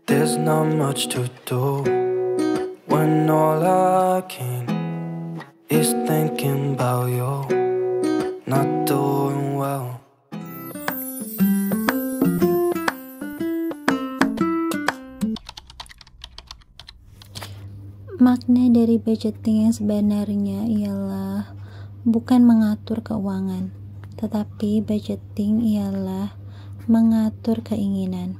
There's not much to do when all I can is thinking about you, not doing well. Makna dari budgeting yang sebenarnya ialah bukan mengatur keuangan, tetapi budgeting ialah mengatur keinginan.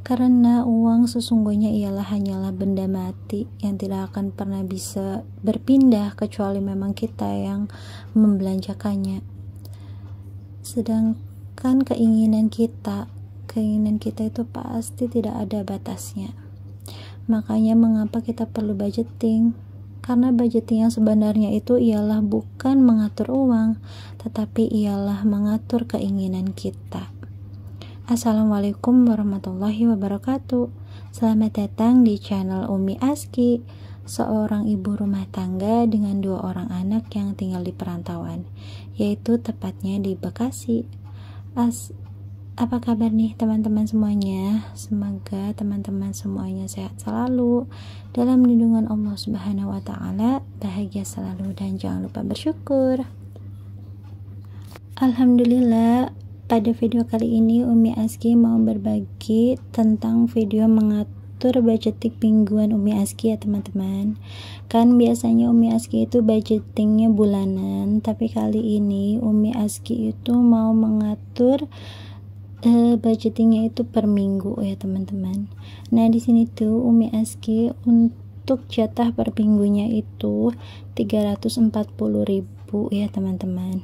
Karena uang sesungguhnya hanyalah benda mati yang tidak akan pernah bisa berpindah kecuali memang kita yang membelanjakannya. Sedangkan keinginan kita itu pasti tidak ada batasnya. Makanya mengapa kita perlu budgeting? Karena budgeting yang sebenarnya itu ialah bukan mengatur uang, tetapi ialah mengatur keinginan kita. Assalamualaikum warahmatullahi wabarakatuh. Selamat datang di channel Umi Aski, seorang ibu rumah tangga dengan 2 orang anak yang tinggal di perantauan, yaitu tepatnya di Bekasi. Apa kabar nih teman-teman semuanya? Semoga teman-teman semuanya sehat selalu, dalam lindungan Allah Subhanahu wa Ta'ala, bahagia selalu, dan jangan lupa bersyukur. Alhamdulillah, pada video kali ini Umi Aski mau berbagi tentang video mengatur budgeting mingguan Umi Aski ya teman-teman. Kan biasanya Umi Aski itu budgetingnya bulanan, tapi kali ini Umi Aski itu mau mengatur budgetingnya itu per minggu ya teman-teman. Nah di sini tuh Umi Aski untuk jatah per minggunya itu 340.000 ya teman-teman.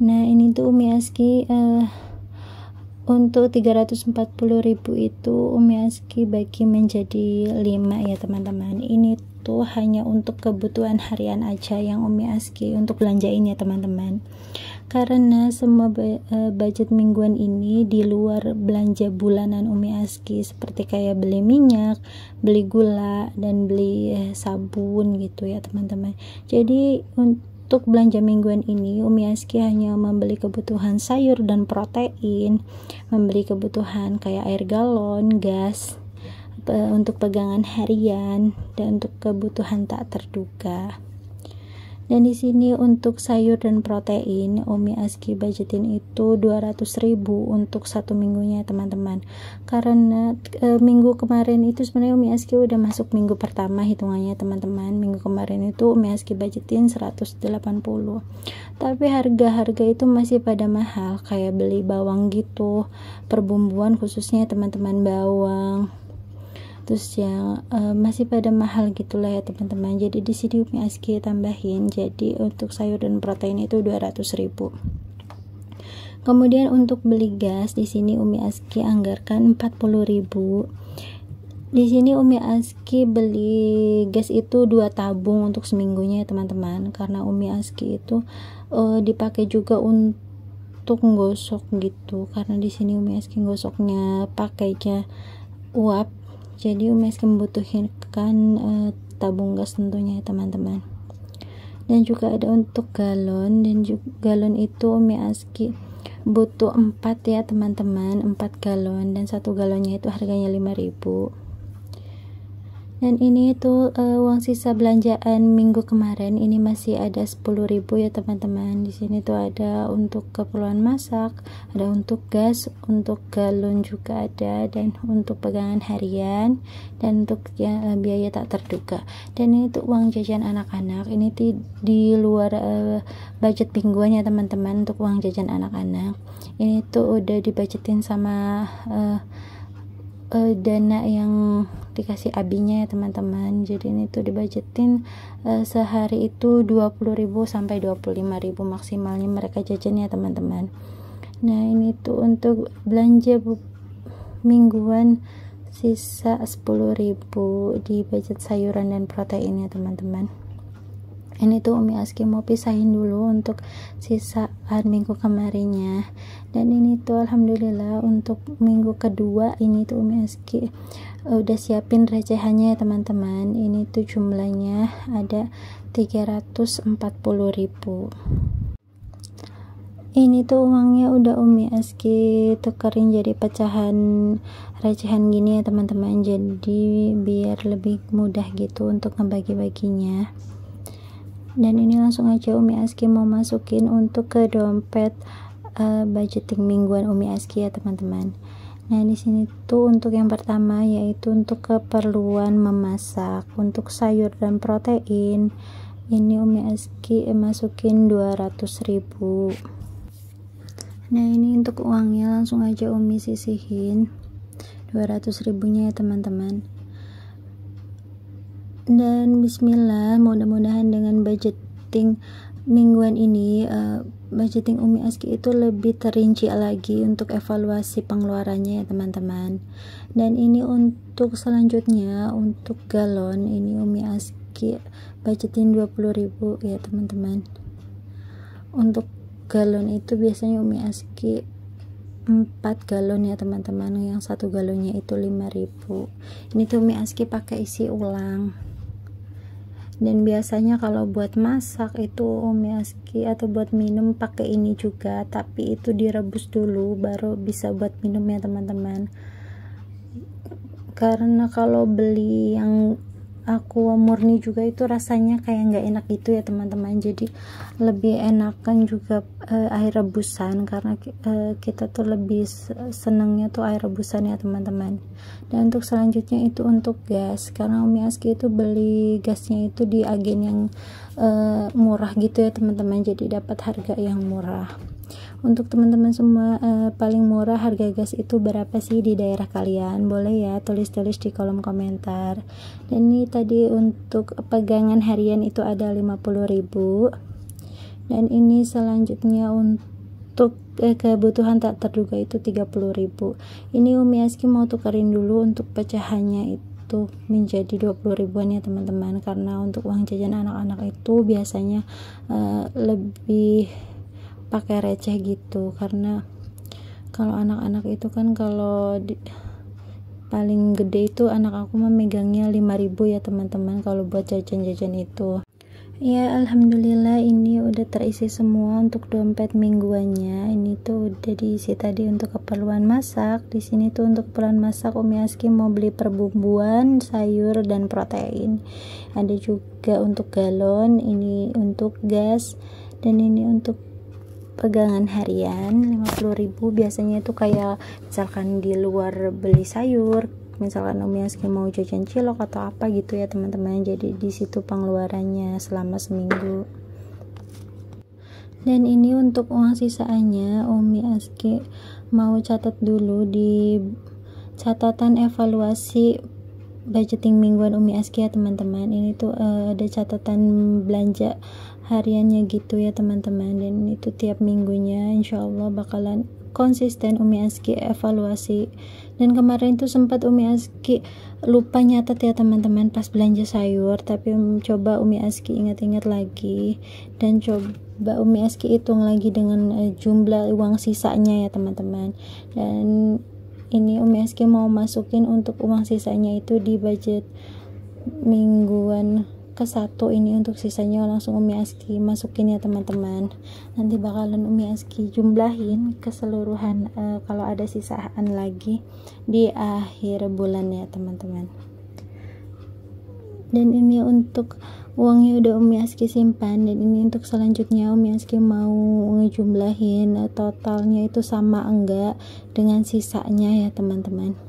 Nah ini tuh Umi Aski untuk 340.000 itu Umi Aski bagi menjadi 5 ya teman-teman. Ini tuh hanya untuk kebutuhan harian aja yang Umi Aski untuk belanjain ya teman-teman. Karena semua budget mingguan ini di luar belanja bulanan Umi Aski, seperti kayak beli minyak, beli gula, dan beli sabun gitu ya teman-teman. Jadi untuk belanja mingguan ini Umi Aski hanya membeli kebutuhan sayur dan protein, membeli kebutuhan kayak air galon, gas, untuk pegangan harian, dan untuk kebutuhan tak terduga. Dan di sini untuk sayur dan protein Umi Aski budgetin itu 200.000 untuk 1 minggunya teman-teman. Karena minggu kemarin itu sebenarnya Umi Aski udah masuk minggu pertama hitungannya teman-teman. Minggu kemarin itu Umi Aski budgetin 180. Tapi harga-harga itu masih pada mahal, kayak beli bawang gitu, perbumbuan khususnya teman-teman, bawang, terus yang masih pada mahal gitulah ya teman-teman. Jadi di sini Umi Aski tambahin, jadi untuk sayur dan protein itu 200.000. Kemudian untuk beli gas di sini Umi Aski anggarkan 40.000. Di sini Umi Aski beli gas itu 2 tabung untuk seminggunya ya teman-teman, karena Umi Aski itu dipakai juga untuk gosok gitu, karena di sini Umi Aski gosoknya pakainya uap. Jadi Umi Aski membutuhkan tabung gas tentunya ya teman-teman. Dan juga ada untuk galon, dan juga galon itu Umi Aski butuh 4 ya teman-teman, 4 galon, dan 1 galonnya itu harganya 5.000. Dan ini tuh uang sisa belanjaan minggu kemarin ini masih ada 10.000 ya teman-teman. Di sini tuh ada untuk keperluan masak, ada untuk gas, untuk galon juga ada, dan untuk pegangan harian, dan untuk biaya tak terduga. Dan ini tuh uang jajan anak-anak, ini di luar budget mingguan ya teman-teman. Untuk uang jajan anak-anak ini tuh udah dibudgetin sama dana yang dikasih abinya ya teman-teman. Jadi ini tuh dibudgetin sehari itu 20.000 sampai 25.000 maksimalnya mereka jajan ya teman-teman. Nah ini tuh untuk belanja mingguan sisa 10.000 di budget sayuran dan protein ya teman-teman. Ini tuh Umi Aski mau pisahin dulu untuk sisaan minggu kemarinnya. Dan ini tuh alhamdulillah untuk minggu kedua ini tuh Umi Aski udah siapin recehannya ya teman-teman. Ini tuh jumlahnya ada 340.000. Ini tuh uangnya udah Umi Aski tukerin jadi pecahan recehan gini ya teman-teman, jadi biar lebih mudah gitu untuk ngebagi-baginya. Dan ini langsung aja Umi Aski mau masukin untuk ke dompet budgeting mingguan Umi Aski ya teman-teman. Nah di sini tuh untuk yang pertama yaitu untuk keperluan memasak, untuk sayur dan protein ini Umi Aski masukin 200.000. Nah ini untuk uangnya langsung aja Umi sisihin 200.000 nya ya teman-teman. Dan bismillah, mudah-mudahan dengan budgeting mingguan ini budgeting Umi Aski itu lebih terinci lagi untuk evaluasi pengeluarannya ya teman-teman. Dan ini untuk selanjutnya untuk galon ini Umi Aski budgetin 20.000 ya teman-teman. Untuk galon itu biasanya Umi Aski 4 galon ya teman-teman, yang 1 galonnya itu 5.000. Ini tuh Umi Aski pakai isi ulang. Dan biasanya kalau buat masak itu Umi Aski atau buat minum pakai ini juga, tapi itu direbus dulu baru bisa buat minum ya teman-teman. Karena kalau beli yang aqua murni juga itu rasanya kayak nggak enak gitu ya teman-teman, jadi lebih enakan juga air rebusan, karena kita tuh lebih senangnya tuh air rebusan ya teman-teman. Dan untuk selanjutnya itu untuk gas, karena Umi Aski itu beli gasnya itu di agen yang murah gitu ya teman-teman, jadi dapat harga yang murah. Untuk teman-teman semua, paling murah harga gas itu berapa sih di daerah kalian? Boleh ya tulis-tulis di kolom komentar. Dan ini tadi untuk pegangan harian itu ada 50.000. Dan ini selanjutnya untuk kebutuhan tak terduga itu 30.000. Ini Umi Aski mau tukerin dulu untuk pecahannya itu menjadi 20.000-an ya teman-teman, karena untuk uang jajan anak-anak itu biasanya lebih pakai receh gitu, karena kalau anak-anak itu kan kalau paling gede itu anak aku memegangnya 5.000 ya teman-teman kalau buat jajan-jajan itu. Ya alhamdulillah ini udah terisi semua untuk dompet mingguannya. Ini tuh udah diisi tadi untuk keperluan masak. Di sini tuh untuk keperluan masak Umi Aski mau beli perbumbuan, sayur dan protein. Ada juga untuk galon, ini untuk gas, dan ini untuk pegangan harian 50.000. Biasanya itu kayak misalkan di luar beli sayur, misalkan Umi Aski mau jajan cilok atau apa gitu ya teman-teman, jadi di situ pengeluarannya selama seminggu. Dan ini untuk uang sisaannya Umi Aski mau catat dulu di catatan evaluasi budgeting mingguan Umi Aski ya teman-teman. Ini tuh ada catatan belanja hariannya gitu ya teman-teman, dan itu tiap minggunya insyaallah bakalan konsisten Umi Aski evaluasi. Dan kemarin tuh sempat Umi Aski lupa nyatet ya teman-teman pas belanja sayur, tapi coba Umi Aski ingat-ingat lagi dan coba Umi Aski hitung lagi dengan jumlah uang sisanya ya teman-teman. Dan ini Umi Aski mau masukin untuk uang sisanya itu di budget mingguan ke-1 ini, untuk sisanya langsung Umi Aski masukin ya teman-teman. Nanti bakalan Umi Aski jumlahin keseluruhan kalau ada sisaan lagi di akhir bulan ya teman-teman. Dan ini untuk uangnya udah Umi Aski simpan, dan ini untuk selanjutnya Umi Aski mau ngejumlahin totalnya itu sama enggak dengan sisanya ya teman-teman,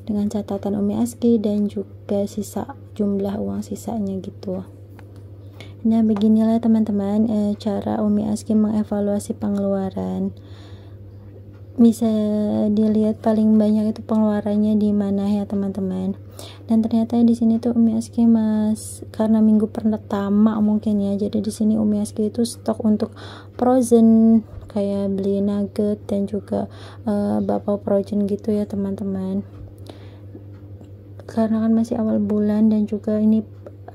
dengan catatan Umi Aski dan juga sisa jumlah uang sisanya gitu. Nah beginilah teman-teman cara Umi Aski mengevaluasi pengeluaran. Bisa dilihat paling banyak itu pengeluarannya di mana ya teman-teman. Dan ternyata di sini tuh Umi Aski karena minggu pertama mungkin ya, jadi di sini Umi Aski itu stok untuk frozen kayak beli nugget dan juga bakpao frozen gitu ya teman-teman. Karena kan masih awal bulan dan juga ini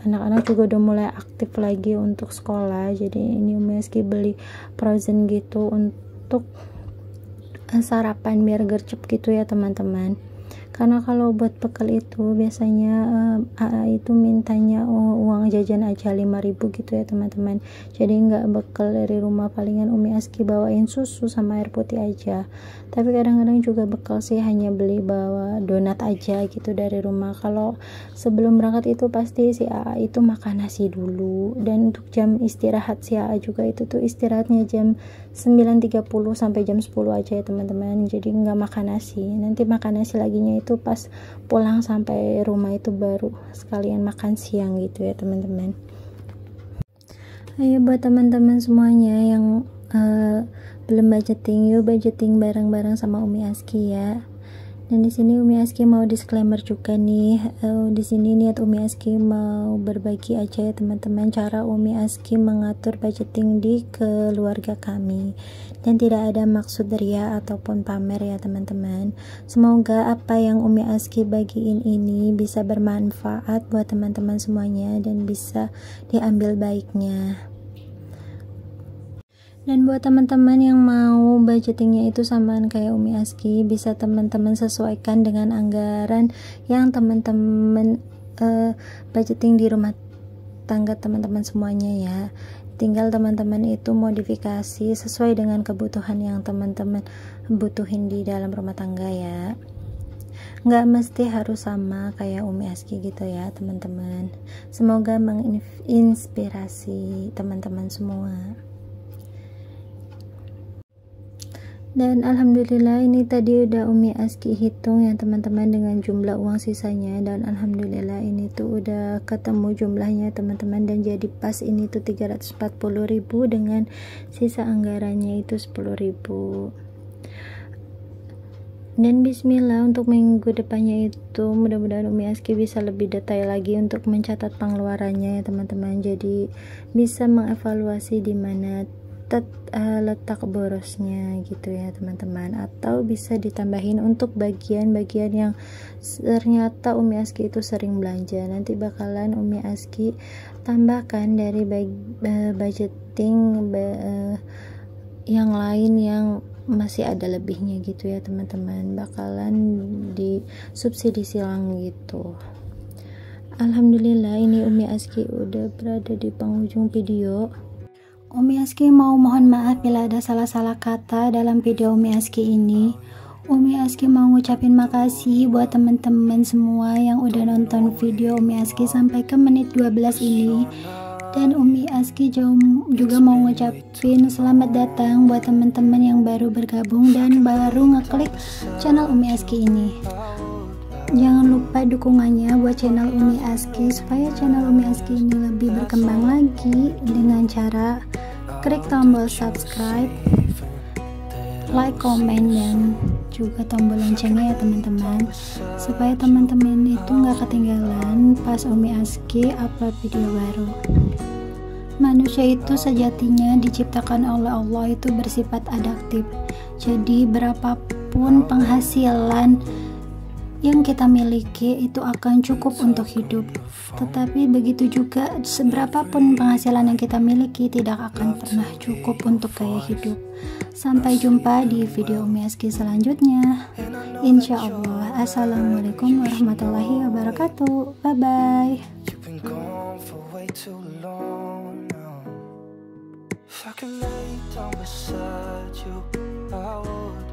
anak-anak juga udah mulai aktif lagi untuk sekolah, jadi ini Umi Aski beli frozen gitu untuk sarapan biar gercep gitu ya teman-teman. Karena kalau buat bekal itu biasanya AA itu mintanya uang jajan aja 5.000 gitu ya teman-teman. Jadi nggak bekal dari rumah, palingan Umi Aski bawain susu sama air putih aja. Tapi kadang-kadang juga bekal sih hanya beli bawa donat aja gitu dari rumah. Kalau sebelum berangkat itu pasti si AA itu makan nasi dulu, dan untuk jam istirahat si AA juga itu tuh istirahatnya jam 9.30 sampai jam 10 aja ya teman-teman. Jadi nggak makan nasi, nanti makan nasi laginya itu pas pulang sampai rumah itu baru sekalian makan siang gitu ya teman-teman. Ayo buat teman-teman semuanya yang belum budgeting, yuk budgeting bareng-bareng sama Umi Aski ya. Dan di sini Umi Aski mau disclaimer juga nih, di sini niat Umi Aski mau berbagi aja ya teman-teman, cara Umi Aski mengatur budgeting di keluarga kami, dan tidak ada maksud ria ataupun pamer ya teman-teman. Semoga apa yang Umi Aski bagiin ini bisa bermanfaat buat teman-teman semuanya dan bisa diambil baiknya. Dan buat teman-teman yang mau budgetingnya itu samaan kayak Umi Aski, bisa teman-teman sesuaikan dengan anggaran yang teman-teman budgeting di rumah tangga teman-teman semuanya ya. Tinggal teman-teman itu modifikasi sesuai dengan kebutuhan yang teman-teman butuhin di dalam rumah tangga ya. Nggak mesti harus sama kayak Umi Aski gitu ya teman-teman. Semoga menginspirasi teman-teman semua. Dan alhamdulillah ini tadi udah Umi Aski hitung ya teman-teman dengan jumlah uang sisanya, dan alhamdulillah ini tuh udah ketemu jumlahnya teman-teman, dan jadi pas ini tuh 340.000 dengan sisa anggarannya itu 10.000. Dan bismillah untuk minggu depannya itu mudah-mudahan Umi Aski bisa lebih detail lagi untuk mencatat pengeluarannya ya teman-teman, jadi bisa mengevaluasi di mana letak borosnya gitu ya teman-teman, atau bisa ditambahin untuk bagian-bagian yang ternyata Umi Aski itu sering belanja. Nanti bakalan Umi Aski tambahkan dari budgeting yang lain yang masih ada lebihnya gitu ya teman-teman, bakalan disubsidi silang gitu. Alhamdulillah ini Umi Aski udah berada di penghujung video. Umi Aski mau mohon maaf bila ada salah-salah kata dalam video Umi Aski ini. Umi Aski mau ngucapin makasih buat teman-teman semua yang udah nonton video Umi Aski sampai ke menit 12 ini. Dan Umi Aski juga mau ngucapin selamat datang buat teman-teman yang baru bergabung dan baru ngeklik channel Umi Aski ini. Jangan lupa dukungannya buat channel Umi Aski supaya channel Umi Aski ini lebih berkembang lagi dengan cara klik tombol subscribe, like, komen, dan juga tombol loncengnya ya teman-teman, supaya teman-teman itu nggak ketinggalan pas Umi Aski upload video baru. Manusia itu sejatinya diciptakan oleh Allah itu bersifat adaptif, jadi berapapun penghasilan yang kita miliki itu akan cukup untuk hidup. Tetapi begitu juga seberapapun penghasilan yang kita miliki tidak akan pernah cukup untuk gaya hidup. Sampai jumpa di video Umi Aski selanjutnya. Insya Allah. Assalamualaikum warahmatullahi wabarakatuh. Bye bye. If I could lay down beside you, I would.